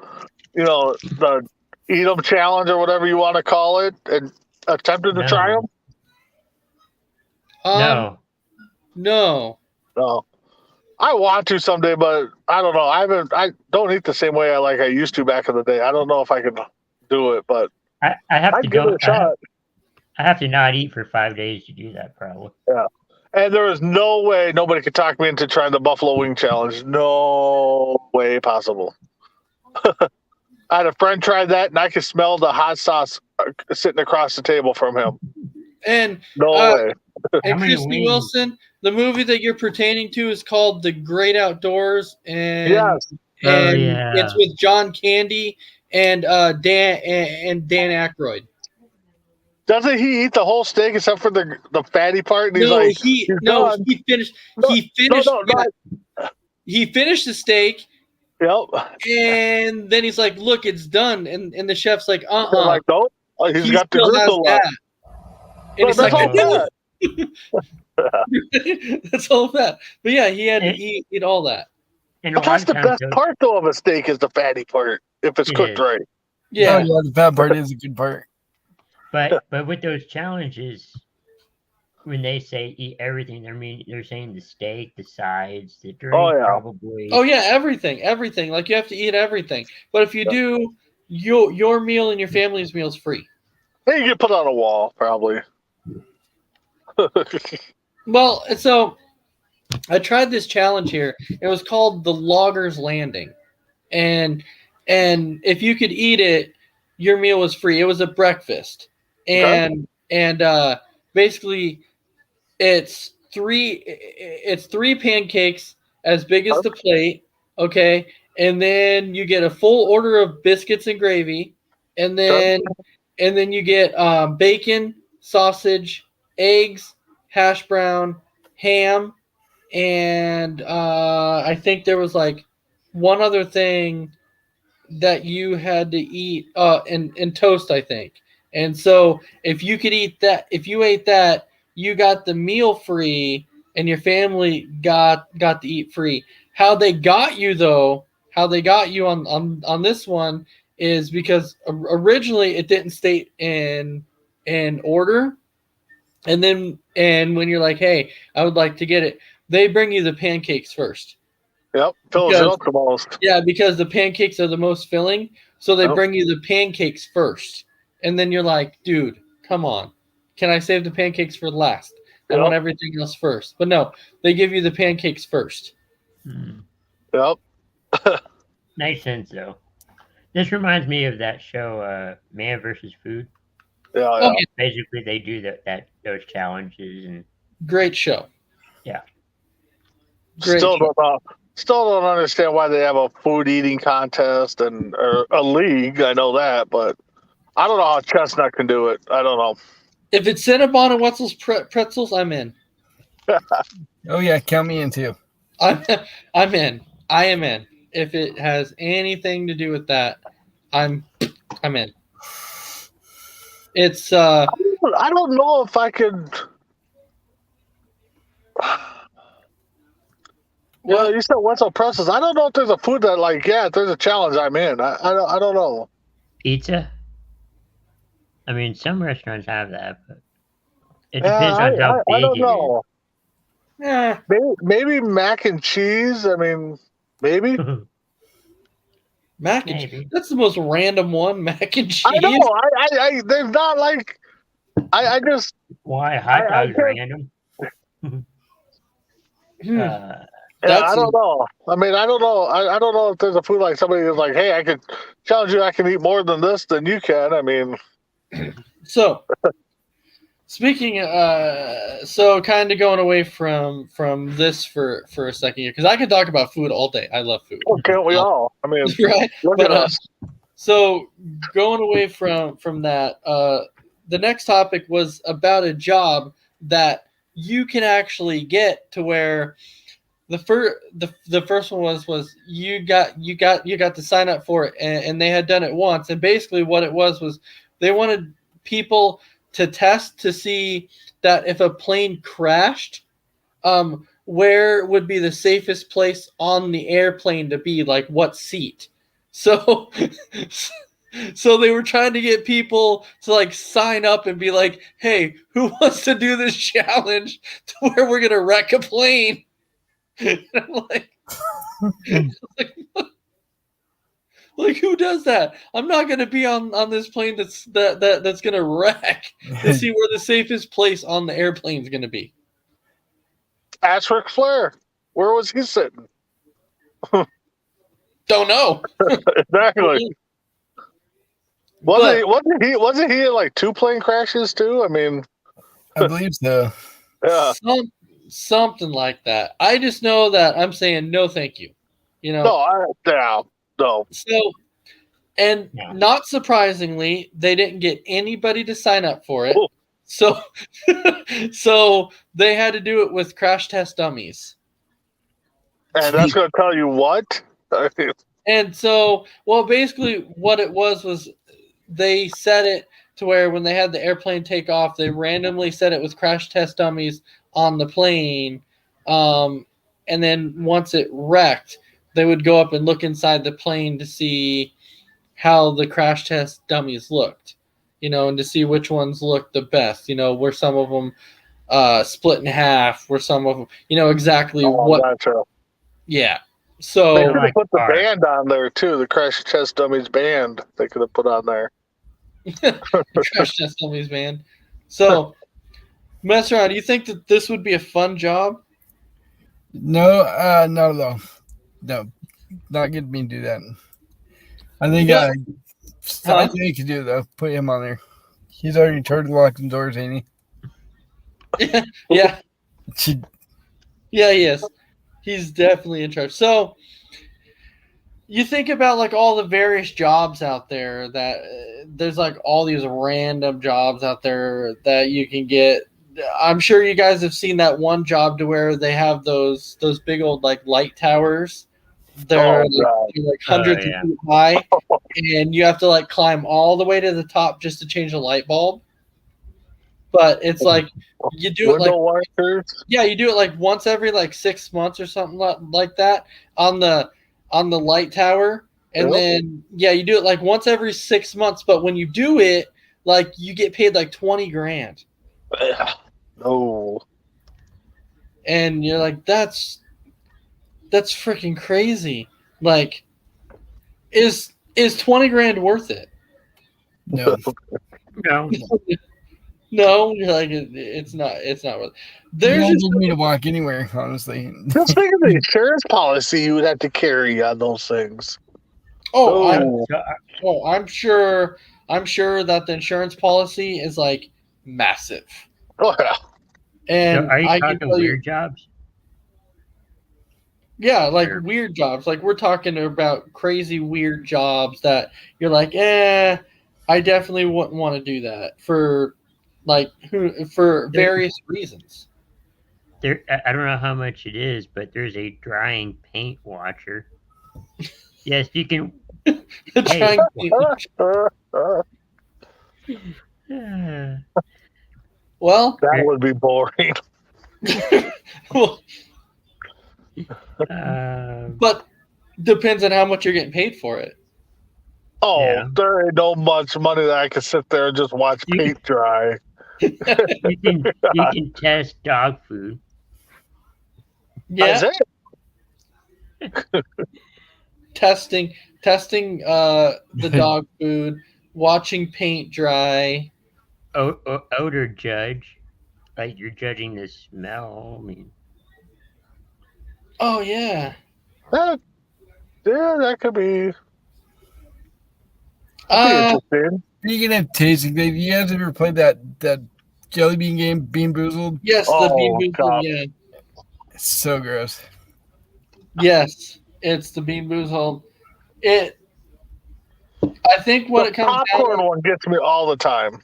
eat 'em challenge or whatever you want to call it, and attempted to No. try them? No. No. No. I want to someday, but I don't know. I don't eat the same way I used to back in the day. I don't know if I can do it, but I have I'd to give go. it a shot. I have to not eat for 5 days to do that, probably. And there is no way nobody could talk me into trying the Buffalo Wing Challenge. No way possible. I had a friend try that, and I could smell the hot sauce sitting across the table from him. And No way. and many Christy wings? Wilson, the movie that you're pertaining to is called The Great Outdoors, and Yes. and yeah. it's with John Candy and Dan Aykroyd. Doesn't he eat the whole steak except for the fatty part? And he's No, like, he "He's no, done." he finished. No, He finished. No, yeah, he finished the steak, Yep. and then he's like, "Look, it's done." And the chef's like, I'm like, nope. He's he got the still has gristle left. that. And he's That's like, all "I that's all that." But yeah, he had to eat all that. And a But lot that's of the times best those- part, though, of a steak is the fatty part, if it's It cooked is. right. Oh, Yeah, yeah, the fat part is a good part. But with those challenges, when they say eat everything, they're saying the steak, the sides, the drink, Oh, yeah. probably. oh yeah, everything. Like you have to eat everything. But if you do, your meal and your family's meal is free. Then you get put on a wall, probably. Well, so I tried this challenge here. It was called the Logger's Landing, and if you could eat it, your meal was free. It was a breakfast, and basically it's three pancakes as big as the plate, okay, and then you get a full order of biscuits and gravy, and then you get bacon, sausage, eggs, hash brown, ham, and I think there was like one other thing that you had to eat, and toast, I think. And so if you could eat that, if you ate that, you got the meal free, and your family got to eat free. How they got you though, how they got you on this one is because originally it didn't state in order, and when you're like, hey, I would like to get it, they bring you the pancakes first. Yep. Fills it up the most. Yeah, because the pancakes are the most filling, so they Yep. bring you the pancakes first, and then you're like, dude, come on, can I save the pancakes for last? I want everything else first. But no, they give you the pancakes first. Yep. Makes sense though. This reminds me of that show, Man vs. Food. Yeah. Oh, yeah, Basically, they do those challenges, and great show. Yeah. Great Still show. don't understand why they have a food eating contest and or a league. I know that, but I don't know how Chestnut can do it. I don't know. If it's Cinnabon and Wetzel's pretzels, I'm in. Oh yeah, count me in too. I'm in. I am in. If it has anything to do with that, I'm in. It's I don't know if I could. Well, you said Wetzel Presses. I don't know if there's a food that, like, yeah, if there's a challenge, I'm in. I don't know. Pizza. I mean, some restaurants have that, but it Yeah, depends on how I big don't it know. Yeah. Maybe mac and cheese. I mean, maybe. is. Mac and Maybe. that's the most random one. Mac and cheese. I know. I there's not like. I just. Why hot I dogs can't- random? Hmm. Yeah, That's I don't know. I mean, I don't know. I don't know if there's a food like somebody is like, hey, I could challenge you. I can eat more than this than you can. I mean, So, speaking, so kind of going away from this for a second here, because I could talk about food all day. I love food, can't we all? I mean, right? look But at us. so going away from that, the next topic was about a job that you can actually get to where the first one was you got to sign up for it, and they had done it once, and basically what it was they wanted people to test to see that if a plane crashed, where would be the safest place on the airplane to be, like what seat. So so they were trying to get people to like sign up and be like, hey, who wants to do this challenge to where we're gonna wreck a plane? And I'm like, like who does that? I'm not gonna be on this plane that's gonna wreck to see where the safest place on the airplane is gonna be. Ask Ric Flair. Where was he sitting? Don't know. Exactly. But- Wasn't he in like 2 plane crashes too? I mean, I believe so. yeah. Something like that. I just know that I'm saying no, thank you. You know. No. So, and Yeah. not surprisingly, they didn't get anybody to sign up for it. Oh. So, so they had to do it with crash test dummies. And that's going to tell you what? And so, well, basically, what it was they set it to where when they had the airplane take off, they randomly set it with crash test dummies on the plane. And then once it wrecked, they would go up and look inside the plane to see how the crash test dummies looked, you know, and to see which ones looked the best, you know, where some of them split in half, where some of them, you know, exactly what. Gotcha. Yeah. They So could have like put the art. band on there too. The Crash Test Dummies band. They could have put on there. crash test dummies, man. So, Messeron, do you think that this would be a fun job? No, no, not getting me to do that. I think Yeah. I think he could do it though. Put him on there. He's already in charge of locking doors, ain't Yeah. he? Yeah, he is. He's definitely in charge. So you think about like all the various jobs out there that there's like all these random jobs out there that you can get. I'm sure you guys have seen that one job to where they have those big old like light towers. They're God. like hundreds yeah. of feet high, and you have to like climb all the way to the top just to change the light bulb. But it's like you do it like Window wipers. yeah, you do it like once every like 6 months or something like that on the light tower, and Yep. then yeah, you do it like once every 6 months. But when you do it, like you get paid like 20 grand, No. and you're like, that's freaking crazy. Like, is 20 grand worth it? No. No. No, you're like it's not worth it. You There's won't just get me to walk anywhere, honestly. Just think of the insurance policy you would have to carry on those things. oh, Oh. I'm sure that the insurance policy is like massive. Oh, yeah. And Are you I can talking tell you, weird jobs? yeah, like Or- weird jobs. Like we're talking about crazy weird jobs that you're like, I definitely wouldn't want to do that for various reasons. I don't know how much it is, but there's a drying paint watcher. Yes, you can. Trying to- Uh, Uh, Well, That would be boring. well, Um, but depends on how much you're getting paid for it. Oh, Yeah. there ain't no much money that I could sit there and just watch You- paint dry. you can test dog food. Yeah, Is it? testing the dog food, watching paint dry. Odor judge, like you're judging the smell. I mean, Oh yeah. Yeah, that could be Uh, interesting. Speaking of tasting things, you guys ever played that jelly bean game, Bean Boozled? yes, the Oh, Bean Boozled. God. Yeah. It's so gross. Yes, it's the Bean Boozled. I think what The it comes down popcorn to, one gets me all the time.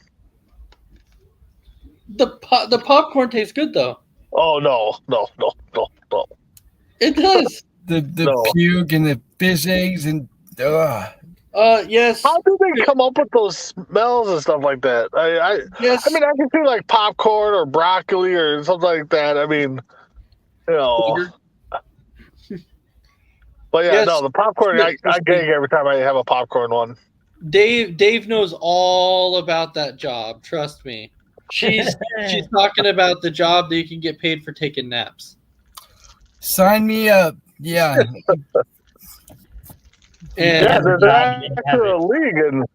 the popcorn tastes good though. Oh no. It does. The No. puke and the fish eggs and Yes, How do they come up with those smells and stuff like that? yes. I mean, I can see like popcorn or broccoli or something like that. I mean, you know. But yeah, Yes. no, the popcorn, I gag every time I have a popcorn one. Dave knows all about that job. Trust me. She's talking about the job that you can get paid for taking naps. sign me up. Yeah. And Yeah, there's Yeah, you have actually a league, and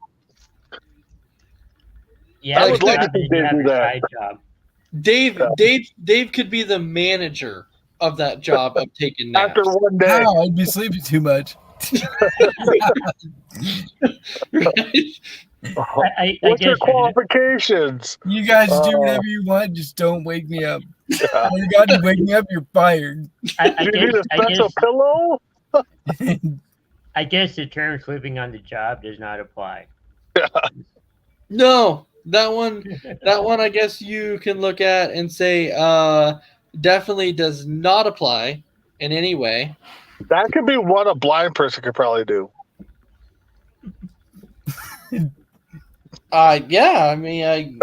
yeah, I would like to see Dave do that. Job. Dave could be the manager of that job of taking naps. after one day, How? I'd be sleeping too much. I what's your guess qualifications? You guys do Oh. whatever you want, just don't wake me up. Oh my God, you wake me up, you're fired. Do you need a special pillow? I guess the term "sleeping on the job" does not apply. No, that one I guess you can look at and say definitely does not apply in any way. That could be one a blind person could probably do. Yeah, I mean,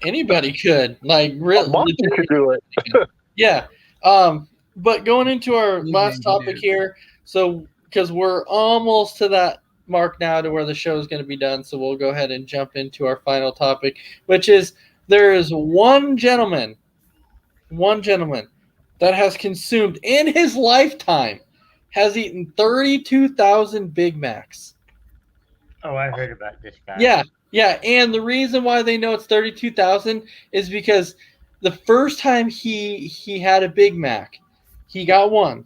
anybody could like A really. monkey could do it. Yeah. But going into our last topic here, so because we're almost to that mark now to where the show is going to be done, so we'll go ahead and jump into our final topic, which is there is one gentleman that has consumed in his lifetime has eaten 32,000 Big Macs. Oh, I heard about this guy. Yeah, and the reason why they know it's 32,000 is because the first time he had a Big Mac, he got one,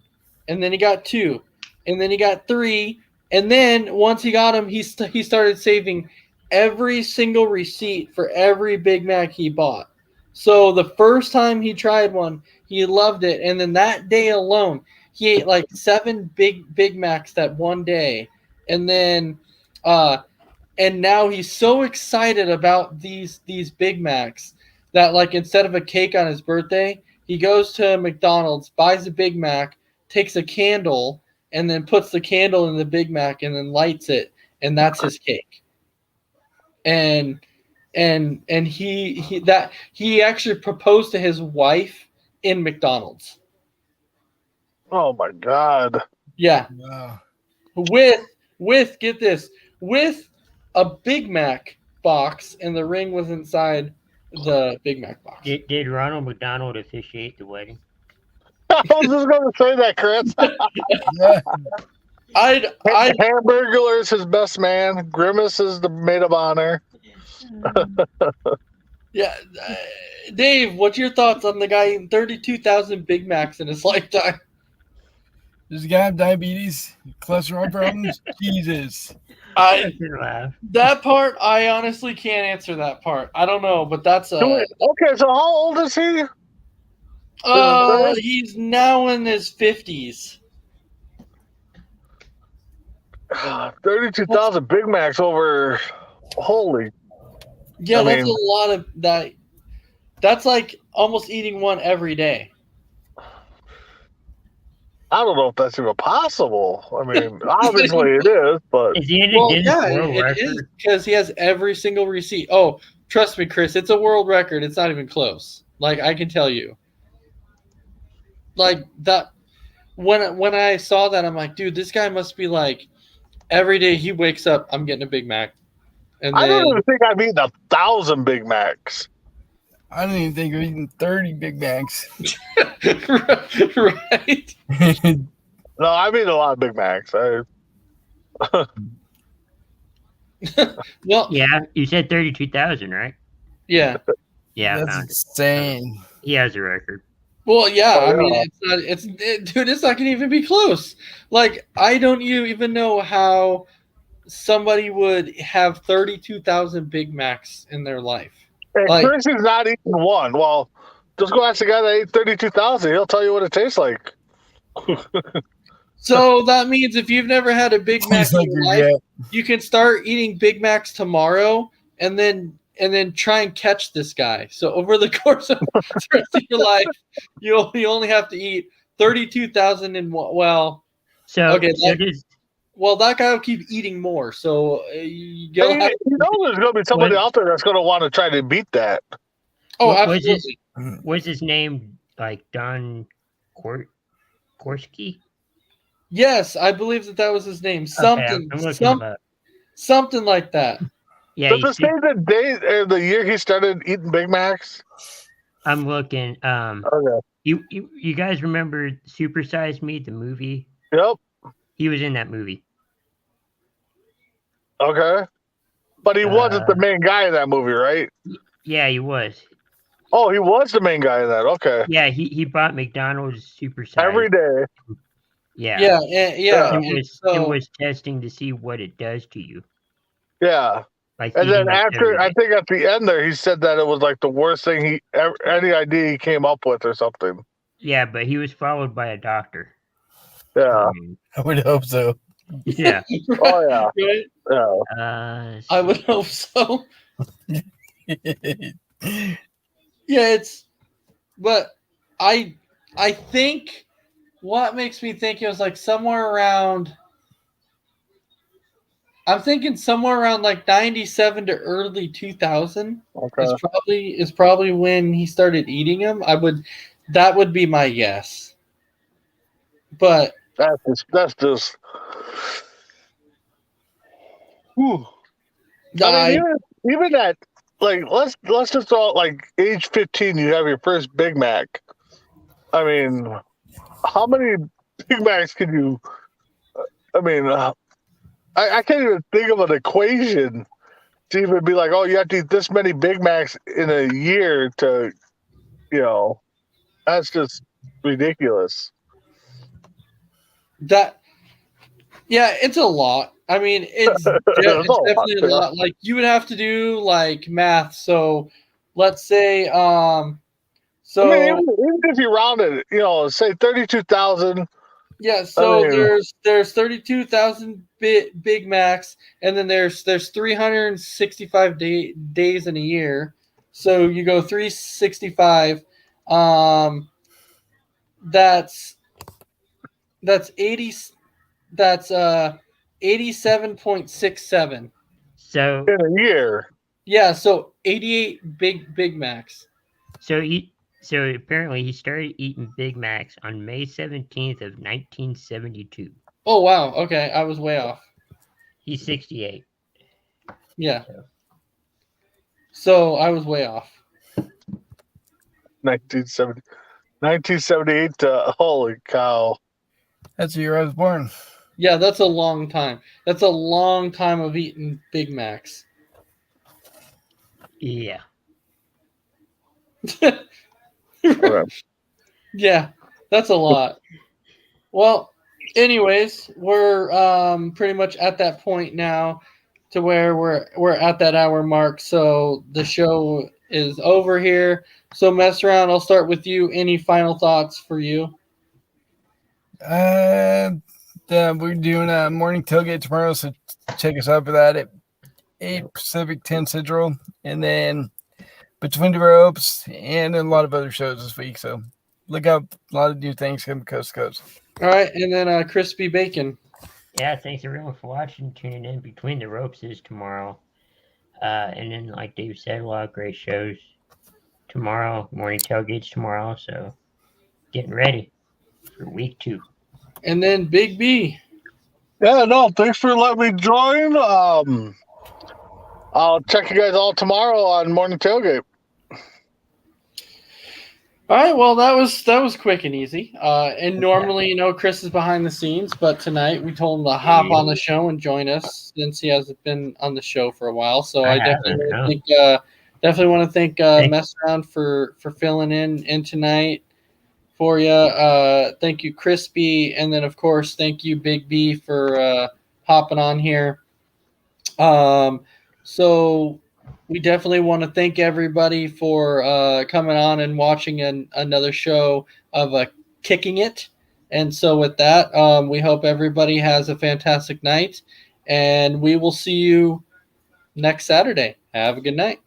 and then he got two, and then he got three, and then once he got them, he started saving every single receipt for every Big Mac he bought. So the first time he tried one, he loved it, and then that day alone, he ate like 7 Big Macs that one day, and then and now he's so excited about these Big Macs that like instead of a cake on his birthday, he goes to McDonald's, buys a Big Mac, takes a candle, and then puts the candle in the Big Mac and then lights it, and that's his cake. And he actually proposed to his wife in McDonald's. Oh my God. Yeah. Wow. With get this, with a Big Mac box, and the ring was inside the Big Mac box. Did Ronald McDonald officiate the wedding? I was just going to say that, Chris. Yeah. I'd Hamburglar is his best man. Grimace is the maid of honor. yeah. Dave, what's your thoughts on the guy eating 32,000 Big Macs in his lifetime? Does the guy have diabetes? Cholesterol problems? Jesus. I can laugh. That part, I honestly can't answer that part. I don't know, but that's Okay, so how old is he? he's now in his 50s. 32,000 Big Macs over. Holy. Yeah, I that's mean- a lot of that. That's like almost eating one every day. I don't know if that's even possible. I mean, obviously it is, but Is he in a Well, Guinness yeah, World it Record? is because he has every single receipt. Oh, Trust me, Chris, it's a world record. It's not even close. Like, I can tell you. Like, that when I saw that, I'm like, dude, this guy must be like, every day he wakes up, I'm getting a Big Mac. And I then, don't even think I've eaten 1,000 Big Macs. I don't even think we're eating 30 Big Macs. right? No, I've eaten a lot of Big Macs. Well, Yeah, you said 32,000, right? yeah. Yeah, I That's found it. insane. He has a record. Well, yeah. Oh, I mean, yeah. dude, it's not gonna even be close. Like, I don't even know how somebody would have 32,000 Big Macs in their life. And Like, Chris is not eating one. Well, just go ask the guy that ate 32,000. He'll tell you what it tastes like. so that means if you've never had a Big Mac He's in like, your life, you can start eating Big Macs tomorrow, and then try and catch this guy. So over the course of the rest of your life, you only have to eat 32,000 in one. Well, So, okay, so that guy will keep eating more. So Hey, there's going to be somebody What? out there that's going to want to try to beat that. oh, What was absolutely. was his name like Don Korsky? Yes, I believe that was his name. Something, I'm looking him up. something like that. Yeah, Does you it see, say the date and the year he started eating Big Macs? I'm looking. Okay. You guys remember Super Size Me, the movie? Yep. He was in that movie. Okay. But he wasn't the main guy in that movie, right? Yeah, he was. Oh, he was the main guy in that. Okay. Yeah, he bought McDonald's Super Size. Every day. Yeah. Yeah. And was testing to see what it does to you. Yeah. Like, And then eating it after, every I day. think at the end there, he said that it was like the worst thing any idea he came up with or something. Yeah, but he was followed by a doctor. Yeah. I would hope so. Yeah. Oh, yeah. Right? Yeah. I would hope so. Yeah, but I think what makes me think it was like somewhere around. I'm thinking somewhere around like 97 to early 2000 Okay. is probably when he started eating them. That would be my guess. But That's just. Whew. I mean, even at like let's just throw out like age 15, you have your first Big Mac. I mean, how many Big Macs can you? I mean, I can't even think of an equation to even be like, oh, you have to eat this many Big Macs in a year to, that's just ridiculous. It's a lot. I mean, it's definitely a lot. Like, you would have to do like math. So let's say, I mean, even if you round it, say 32,000. Yeah, so I mean, there's 32,000 Big Macs, and then there's 365 days in a year. So you go 365. That's 80. That's 87.67. So in a year. Yeah, so 88 Big Macs. So apparently he started eating Big Macs on May 17th of 1972. Oh wow, okay, I was way off. He's 68. Yeah. So I was way off. 1978 to holy cow. That's the year I was born. Yeah, that's a long time. That's a long time of eating Big Macs. Yeah. Yeah, that's a lot. Well, anyways, we're pretty much at that point now to where we're at that hour mark. So the show is over here. So mess around. I'll start with you. Any final thoughts for you? We're doing a morning tailgate tomorrow, so check us out for that at 8 Pacific, 10 Central, and then Between the Ropes and a lot of other shows this week. So look out, a lot of new things coming coast to coast. All right, and then Crispy Bacon. Yeah, thanks everyone for watching. Tuning in. Between the Ropes is tomorrow. And then, like Dave said, a lot of great shows tomorrow. Morning tailgates tomorrow. So getting ready for week 2. And then Big B. Yeah, no, thanks for letting me join. I'll check you guys all tomorrow on Morning Tailgate. All right, well that was quick and easy. And normally, Chris is behind the scenes, but tonight we told him to hop on the show and join us since he hasn't been on the show for a while. So I definitely want to thank Mess Around for filling in tonight for you. Thank you, Crispy, and then of course thank you, Big B, for hopping on here. So we definitely want to thank everybody for coming on and watching another show of Kicking It. And so with that, we hope everybody has a fantastic night, and we will see you next Saturday. Have a good night.